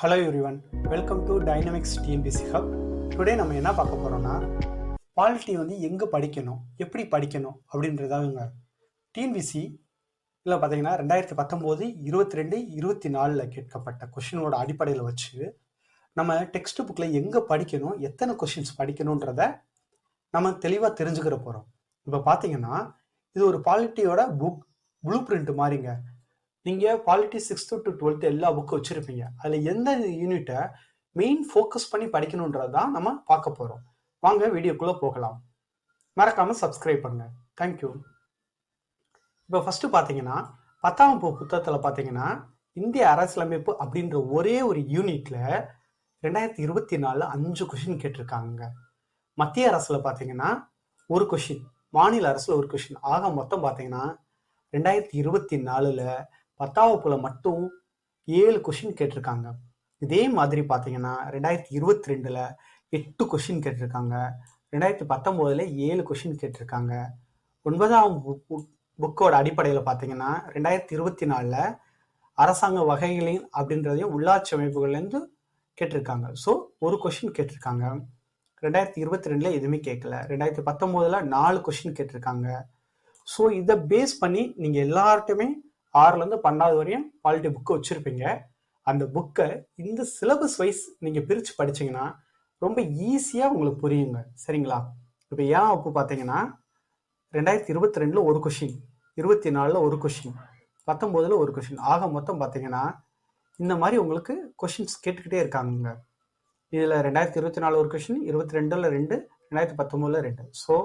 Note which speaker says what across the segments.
Speaker 1: Hello everyone, welcome to dynamics TNPSC hub. Today நம்ம என்ன பார்க்க போகிறோம்னா, பாலிட்டி எங்கே படிக்கணும், எப்படி படிக்கணும் அப்படின்றதாங்க. டிஎன்பிசி இதில் பார்த்தீங்கன்னா 2019, 22, 24 கேட்கப்பட்ட கொஷினோட அடிப்படையில் வச்சு நம்ம டெக்ஸ்ட் புக்கில் எங்கே படிக்கணும், எத்தனை கொஷின்ஸ் படிக்கணுன்றத நம்ம தெளிவாக தெரிஞ்சுக்கிற போகிறோம். இப்போ பார்த்தீங்கன்னா இது ஒரு பாலிட்டியோட ப்ளூ பிரிண்ட் மாதிரிங்க. நீங்கள் பாலிட்டி 6th to 12th எல்லா புக்கும் வச்சுருப்பீங்க. அதில் எந்த யூனிட்டை மெயின் ஃபோக்கஸ் பண்ணி படிக்கணுன்றது தான் நம்ம பார்க்க போகிறோம். வாங்க வீடியோக்குள்ளே போகலாம். மறக்காமல் சப்ஸ்கிரைப் பண்ணுங்கள். தேங்க்யூ. இப்போ ஃபஸ்ட்டு பார்த்தீங்கன்னா 10ஆம் வகுப்பு புத்தகத்தில் பார்த்தீங்கன்னா இந்திய அரசியலமைப்பு அப்படின்ற ஒரே ஒரு யூனிட்டில் 2024 5 கொஷின் கேட்டிருக்காங்க. மத்திய அரசில் பார்த்தீங்கன்னா ஒரு கொஷின், மாநில அரசில் ஒரு கொஷின், ஆக மொத்தம் பார்த்தீங்கன்னா 2024 10ஆம் வகுப்புல மட்டும் 7 கொஷின் கேட்டிருக்காங்க. இதே மாதிரி பார்த்தீங்கன்னா 2022 8 கொஷின் கேட்டிருக்காங்க. 2019 7 கொஷின் கேட்டிருக்காங்க. 9ஆம் புக்கோட அடிப்படையில் பார்த்தீங்கன்னா 2024 அரசாங்க வகைகளின் அப்படின்றதையும் உள்ளாட்சி அமைப்புகள்லேருந்து கேட்டிருக்காங்க. ஸோ ஒரு கொஷின் கேட்டிருக்காங்க. 2022 எதுவுமே கேட்கல. 2019 4 கொஷின் கேட்டிருக்காங்க. ஸோ இதை பேஸ் பண்ணி நீங்கள் எல்லார்ட்டுமே 6லேருந்து 12 வரையும் பாலிட்டி புக்கு வச்சுருப்பீங்க. அந்த புக்கை இந்த சிலபஸ் வைஸ் நீங்கள் பிரித்து படிச்சிங்கன்னா ரொம்ப ஈஸியாக உங்களுக்கு புரியுங்க. சரிங்களா? இப்போ ஏன் வகுப்பு பார்த்தீங்கன்னா 2022 ஒரு கொஷின், 24 ஒரு கொஷின், 19 ஒரு கொஷின், ஆக மொத்தம் பார்த்தீங்கன்னா இந்த மாதிரி உங்களுக்கு கொஷின்ஸ் கேட்டுக்கிட்டே இருக்காங்க. இதில் 2024 ஒரு கொஷின், 22 2, 2019 2. ஸோ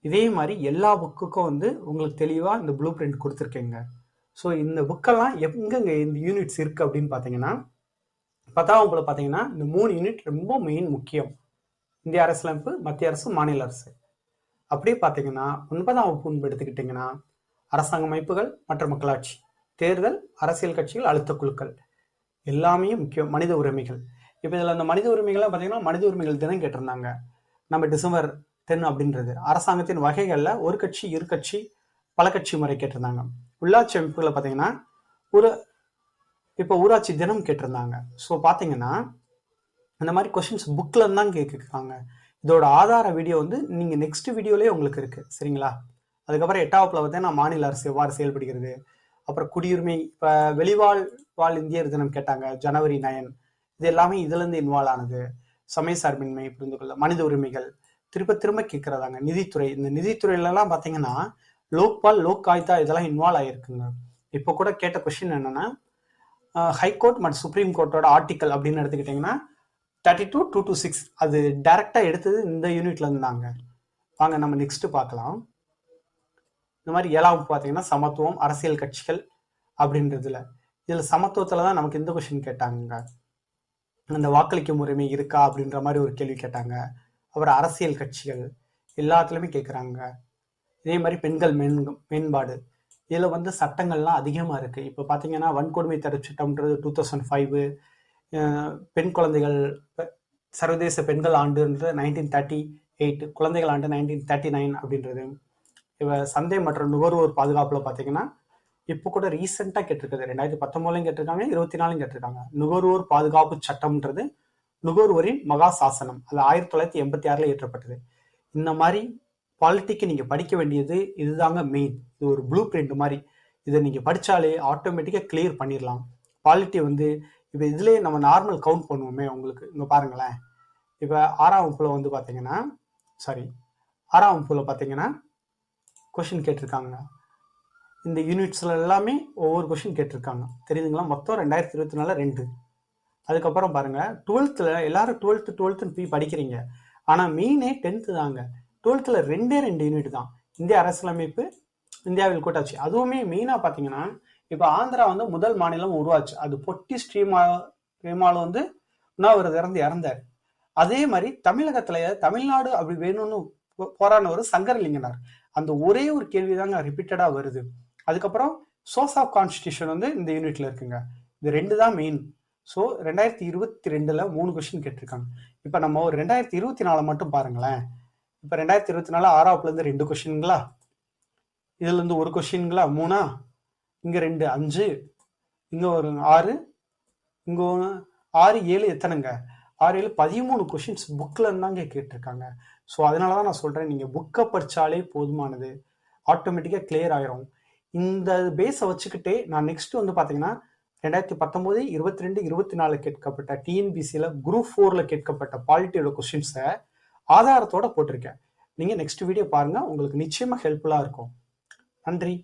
Speaker 1: இதே மாதிரி எல்லா புக்குக்கும் உங்களுக்கு தெளிவாக இந்த ப்ளூ பிரிண்ட் கொடுத்துருக்கேங்க. ஸோ இந்த புக்கெல்லாம் எங்கெங்க இந்த யூனிட்ஸ் இருக்குது அப்படின்னு பார்த்தீங்கன்னா 10ஆம் வகுப்புல பார்த்தீங்கன்னா இந்த 3 யூனிட் ரொம்ப மெயின் முக்கியம். இந்திய அரசியலமைப்பு, மத்திய அரசு, மாநில அரசு. அப்படியே பார்த்தீங்கன்னா 9ஆம் வகுப்பு எடுத்துக்கிட்டிங்கன்னா அரசாங்க அமைப்புகள் மற்றும் மக்களாட்சி, தேர்தல், அரசியல் கட்சிகள், அழுத்த குழுக்கள் எல்லாமே முக்கியம். மனித உரிமைகள். இப்போ இதில் அந்த மனித உரிமைகள்லாம் பார்த்தீங்கன்னா மனித உரிமைகள் தினம் கேட்டிருந்தாங்க. நம்ம டிசம்பர் 10 அப்படின்றது அரசாங்கத்தின் வகைகளில் ஒரு கட்சி, இரு கட்சி, பல கட்சி முறை கேட்டிருந்தாங்க. உள்ளாட்சி அமைப்புகளை பார்த்தீங்கன்னா இப்போ ஊராட்சி தினம் கேட்டிருந்தாங்க. ஸோ பார்த்தீங்கன்னா இந்த மாதிரி கொஷின்ஸ் புக்கில் தான் கேட்குறாங்க. இதோட ஆதார வீடியோ நீங்கள் நெக்ஸ்ட் வீடியோலேயே உங்களுக்கு இருக்குது. சரிங்களா? அதுக்கப்புறம் 8ஆம் வகுப்புல பார்த்தீங்கன்னா மாநில அரசு எவ்வாறு செயல்படுகிறது, அப்புறம் குடியுரிமை, இப்போ வெளிவாழ் இந்தியர் தினம் கேட்டாங்க, ஜனவரி 9. இது எல்லாமே இதுலேருந்து இன்வால்வ் ஆனது. சமய சார்பின்மை, புரிந்து கொள்ள, மனித உரிமைகள் திரும்ப கேட்கறதாங்க. நிதித்துறை, இந்த நிதித்துறையிலலாம் பார்த்தீங்கன்னா லோக்பால், லோக் ஆயுக்தா இதெல்லாம் இன்வால்வ் ஆகிருக்குங்க. இப்போ கூட கேட்ட கொஸ்டின் என்னன்னா ஹைகோர்ட் மற்றும் சுப்ரீம் கோர்ட்டோட ஆர்டிக்கல் அப்படின்னு எடுத்துக்கிட்டிங்கன்னா 32-226 அது டைரெக்டாக எடுத்தது இந்த யூனிட்ல இருந்தாங்க. வாங்க நம்ம நெக்ஸ்ட் பார்க்கலாம். இந்த மாதிரி 7ஆம் வகுப்பு பார்த்தீங்கன்னா சமத்துவம், அரசியல் கட்சிகள் அப்படின்றதுல இதில் சமத்துவத்தில் தான் நமக்கு இந்த கொஸ்டின் கேட்டாங்க. அந்த வாக்களிக்கும் உரிமை இருக்கா அப்படின்ற மாதிரி ஒரு கேள்வி கேட்டாங்க. அப்புறம் அரசியல் கட்சிகள் எல்லாத்துலேயுமே கேட்குறாங்க. இதே மாதிரி பெண்கள் மேம்பாடு, இதில் சட்டங்கள்லாம் அதிகமாக இருக்குது. இப்போ பார்த்தீங்கன்னா வன்கொடுமை தடுப்பு சட்டம்ன்றது 2005, பெண் குழந்தைகள் சர்வதேச பெண்கள் ஆண்டுன்றது 1938, குழந்தைகள் ஆண்டு 1939 அப்படின்றது. இப்போ சந்தை மற்றும் நுகர்வோர் பாதுகாப்பில் பார்த்தீங்கன்னா இப்போ கூட ரீசெண்டாக கேட்டிருக்குது. 2019 கேட்டிருக்காங்க, 24 கேட்டிருக்காங்க. நுகர்வோர் பாதுகாப்பு சட்டம்ன்றது நுகர்வோரின் மகா சாசனம், அது 1986 இயற்றப்பட்டது. இந்த மாதிரி பாலிட்டிக்கு நீங்கள் படிக்க வேண்டியது இதுதாங்க மெயின். இது ஒரு ப்ளூ பிரிண்ட் மாதிரி. இதை நீங்கள் படித்தாலே ஆட்டோமேட்டிக்காக கிளியர் பண்ணிடலாம். பாலிட்டி இப்போ இதுலேயே நம்ம நார்மல் கவுண்ட் பண்ணுவோமே உங்களுக்கு. இங்கே பாருங்களேன். இப்போ 6ஆம் வகுப்புல பார்த்தீங்கன்னா 6ஆம் வகுப்புல பார்த்தீங்கன்னா கொஷின் கேட்டிருக்காங்க. இந்த யூனிட்ஸில் எல்லாமே ஒவ்வொரு கொஷின் கேட்டிருக்காங்க. தெரியுதுங்களா? மொத்தம் 2024 2. அதுக்கப்புறம் பாருங்கள் 12th எல்லாரும் 12th போய் படிக்கிறீங்க. ஆனால் மெயினே 10th தாங்க. 12th 2 யூனிட் தான். இந்திய அரசியலமைப்பு, இந்தியாவில் கூட்டாட்சி. அதுவுமே மெயினாக பார்த்தீங்கன்னா இப்போ ஆந்திரா முதல் மாநிலம் உருவாச்சு. அது பொட்டி ஸ்ரீமால் உண்ணாவிரதம் இறந்தார். அதே மாதிரி தமிழ்நாடு அப்படி வேணும்னு போராடினவர் சங்கரலிங்கனார். அந்த ஒரே ஒரு கேள்வி தாங்க ரிப்பீட்டடாக வருது. அதுக்கப்புறம் சோர்ஸ் ஆஃப் கான்ஸ்டிடியூஷன் இந்த யூனிட்ல இருக்குங்க. இது 2 தான் மெயின். ஸோ 2022 3 கொஸ்டின் கேட்டிருக்காங்க. இப்போ நம்ம ஒரு 2024 மட்டும் பாருங்களேன். இப்போ 2024 6ஆம் வகுப்புலேருந்து 2 கொஸ்டின்களா, இதுலேருந்து ஒரு கொஸ்டின்களா, 3, இங்கே 2 5, இங்கே ஒரு 6, இங்கே 6 7 எத்தனைங்க, 6 7 13 கொஷின்ஸ் புக்கில் இருந்தாங்க கேட்டிருக்காங்க. ஸோ அதனால தான் நான் சொல்கிறேன், நீங்கள் புக்கை படித்தாலே போதுமானது, ஆட்டோமேட்டிக்காக கிளியர் ஆயிரும். இந்த பேஸை வச்சுக்கிட்டே நான் நெக்ஸ்ட் வந்து பார்த்தீங்கன்னா 2019 22 24 கேட்கப்பட்ட டிஎன்பிசியில் குரூப் 4ல் கேட்கப்பட்ட பாலிட்டியோட கொஷின்ஸை ஆதாரத்தோட போட்டிருக்கேன். நீங்கள் நெக்ஸ்ட் வீடியோ பாருங்கள், உங்களுக்கு நிச்சயமாக ஹெல்ப்ஃபுல்லாக இருக்கும். நன்றி.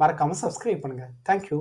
Speaker 1: மறக்காமல் சப்ஸ்கிரைப் பண்ணுங்கள். தேங்க்யூ.